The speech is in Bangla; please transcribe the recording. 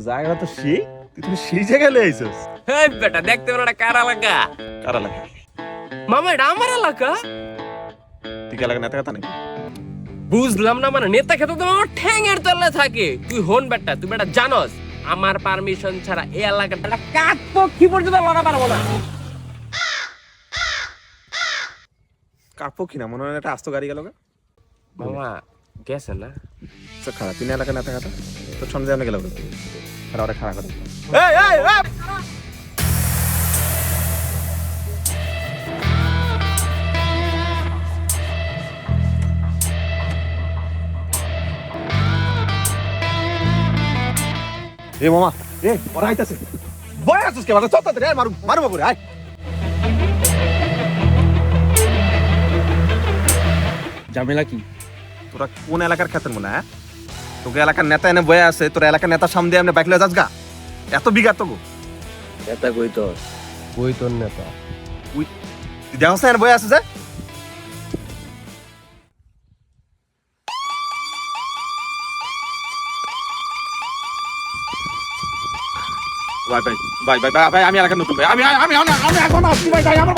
জায়গা তো সেই তুমি সেই জায়গায় লয়ে আইছস। এই বেটা দেখতে পারো না কার এলাকা? কারা লাগে? মামা এটা আমার এলাকা। তুই কি এলাকা নেতা কথা নাকি? বুঝলাম না, মানে নেতা খেতে তো আমার ঠ্যাঙের তলে থাকে। তুই হন বেটা, তুই বেটা জানস আমার পারমিশন ছাড়া এই এলাকাটা কাট পক্ষী পর্যন্ত লড়া পারবো না। কাপো কিনা মনে হয় একটা আস্ত গাড়ি গেল গা। মামা গেছে না? তো খারাপ তিন এলাকা নেতা কথা তোর সামনে যাও না গেল আর ওরা খারাপ করে। এই এই এই এ মামা এ ওরা আইতাছে বয় আসুস কে মাথা চত্তা রে মারু মারু বাবুরে আয়। ঝামেলা কি? তোরা কোন এলাকার খেতের মনে হ্যাঁ? তোকে এলাকার নেতা এনে বয়ে আছে, তোর এলাকার নেতার সামনে আমরা বাইক লয়ে যাস গা? এত বিঘা তো নেতা কই তোর? কই তোর নেতা? তুই দেখছ না বয়ে আছে যে ভাই ভাই ভাই ভাই ভাই আমি এলাকার নতুন ভাই আমি আমি আমি আমি এখন আসছি ভাই ভাই আমার